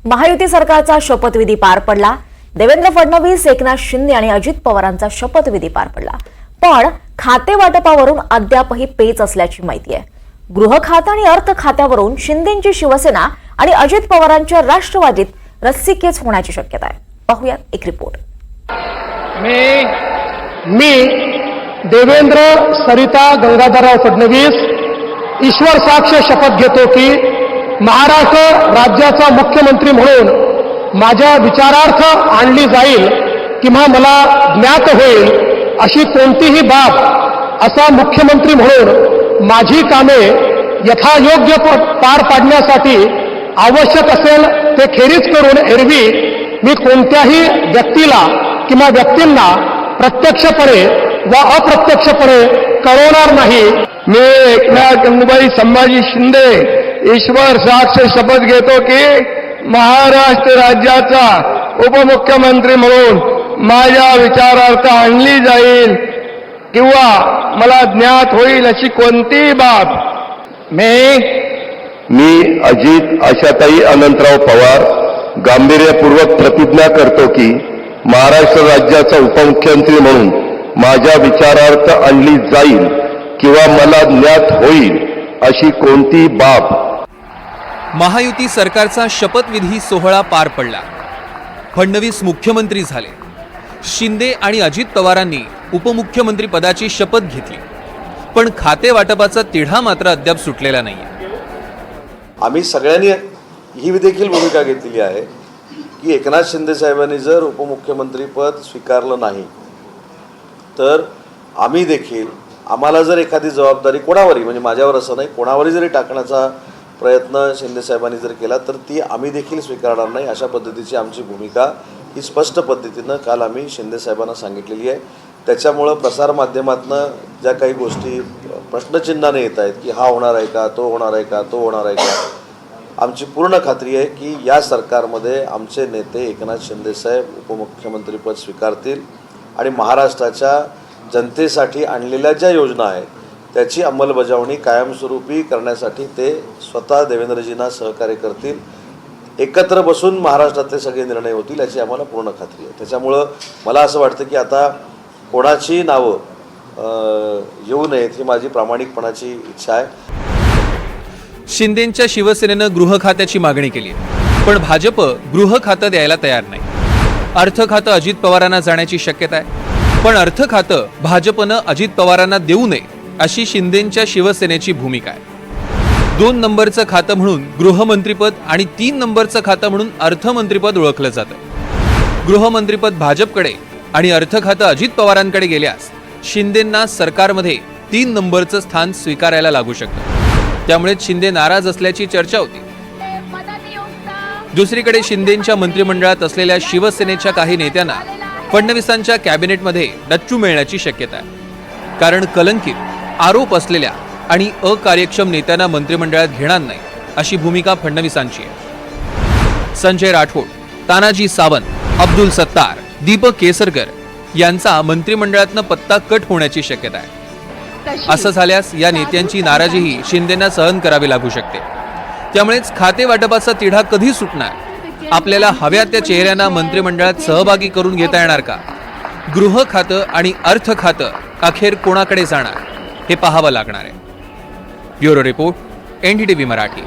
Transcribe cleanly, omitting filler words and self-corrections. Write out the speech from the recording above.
महायुती सरकारचा शपथविधी पार पडला। देवेंद्र फडणवीस, एकनाथ शिंदे आणि अजित पवारांचा शपथविधी पार पडला। पण खाते वाटपावरून अद्यापही पेच असल्याची माहिती आहे। गृह खातं आणि अर्थ खात्यावरून शिंदेंची शिवसेना आणि अजित पवारांच्या राष्ट्रवादीत रस्सीखेच होण्याची शक्यता आहे। पाहूयात एक रिपोर्ट। मी देवेंद्र सरिता गंगाधरराव फडणवीस ईश्वर साक्ष शपथ घेतो की महाराष्ट्र राज्याचा मुख्यमंत्री म्हणून माझ्या विचारार्थ आणली जाईल किंवा मला ज्ञात होईल अशी कोणतीही बाब असा मुख्यमंत्री म्हणून माझी कामे यथायोग्य पार पाडण्यासाठी आवश्यक असेल ते खेरीज करून एरवी मी कोणत्याही व्यक्तीला किंवा व्यक्तींना प्रत्यक्षपणे व अप्रत्यक्षपणे कळवणार नाही। मी एकनाथ गंगूबाई संभाजी शिंदे ईश्वर साक्ष शपथ घेतो की महाराष्ट्र राज्याचा उपमुख्यमंत्री म्हणून माझ्या विचारार्थ आणली जाईल किंवा मला ज्ञात होईल अशी कोणतीही बाब मी अजित आशाताई अनंतराव पवार गांभीर्यपूर्वक प्रतिज्ञा करतो की महाराष्ट्र राज्याचा उपमुख्यमंत्री म्हणून माझ्या विचारार्थ आणली जाईल किंवा मला ज्ञात होईल अशी कोणती बाब। महायुती सरकारचा शपथविधी सोहळा पार पडला। फडणवीस मुख्यमंत्री झाले। शिंदे आणि अजित पवारांनी उपमुख्यमंत्री पदाची शपथ घेतली। पण खाते वाटपाचा तिढा मात्र अद्याप सुटलेला नाहीये। आम्ही सगळ्यांनी ही देखील भूमिका घेतलेली आहे की एकनाथ शिंदे साहेबांनी जर उपमुख्यमंत्री पद स्वीकारलं नाही तर आम्ही देखील आम्हाला जर एखादी जबाबदारी कोणावरही म्हणजे माझ्यावर असं नाही कोणावरही जरी टाकण्याचा प्रयत्न शिंदे साहेबांनी जर केला तर ती आम्ही देखील स्वीकारणार नाही अशा पद्धतीची आमची भूमिका ही स्पष्ट पद्धतीनं काल आम्ही शिंदे साहेबांना सांगितलेली आहे। त्याच्यामुळं प्रसारमाध्यमातनं ज्या काही गोष्टी प्रश्नचिन्हाने येत आहेत की हा होणार आहे का, तो होणार आहे का, तो होणार आहे का, आमची पूर्ण खात्री आहे की या सरकारमध्ये आमचे नेते एकनाथ शिंदे साहेब उपमुख्यमंत्रीपद स्वीकारतील आणि महाराष्ट्राच्या जनतेसाठी आणलेल्या ज्या योजना आहेत त्याची अंमलबजावणी कायमस्वरूपी करण्यासाठी ते स्वतः देवेंद्रजींना सहकार्य करतील। एकत्र बसून महाराष्ट्रातले सगळे निर्णय होतील याची आम्हाला पूर्ण खात्री आहे। त्याच्यामुळं मला असं वाटतं की आता कोणाची नावं येऊ नयेत ही माझी प्रामाणिकपणाची इच्छा आहे। शिंदेंच्या शिवसेनेनं गृह खात्याची मागणी केली, पण भाजप गृह खातं द्यायला तयार नाही। अर्थ खातं अजित पवारांना जाण्याची शक्यता आहे, पण अर्थ खातं भाजपनं अजित पवारांना देऊ नये अशी शिंदेंच्या शिवसेनेची भूमिका आहे। 2 नंबरचं खातं म्हणून गृहमंत्रीपद आणि 3 नंबरचं खातं म्हणून अर्थमंत्रीपद ओळखलं जातं। गृहमंत्रीपद भाजपकडे आणि अर्थ खातं अजित पवारांकडे गेल्यास शिंदेंना सरकारमध्ये 3 नंबरचं स्थान स्वीकारायला लागू शकतं। त्यामुळे शिंदे नाराज असल्याची चर्चा होती। दुसरीकडे शिंदेंच्या मंत्रिमंडळात असलेल्या शिवसेनेच्या काही नेत्यांना फडणवीसांच्या कॅबिनेटमध्ये डच्चू मिळण्याची शक्यता आहे, कारण कलंकित आरोप असलेल्या आणि अकार्यक्षम नेत्यांना मंत्रिमंडळात घेणार नाही अशी भूमिका फडणवीसांची आहे। संजय राठोड, तानाजी सावंत, अब्दुल सत्तार, दीपक केसरकर यांचा मंत्रिमंडळातनं पत्ता कट होण्याची शक्यता आहे। असं झाल्यास या नेत्यांची नाराजीही शिंदेंना सहन करावी लागू शकते। त्यामुळेच खाते वाटपाचा तिढा कधी सुटणार, आपल्याला हव्या त्या चेहऱ्यांना मंत्रिमंडळात सहभागी करून घेता येणार का, गृह खातं आणि अर्थ खातं अखेर कोणाकडे जाणार हे पाहावं लागणार आहे। Bureau report, NDTV Marathi.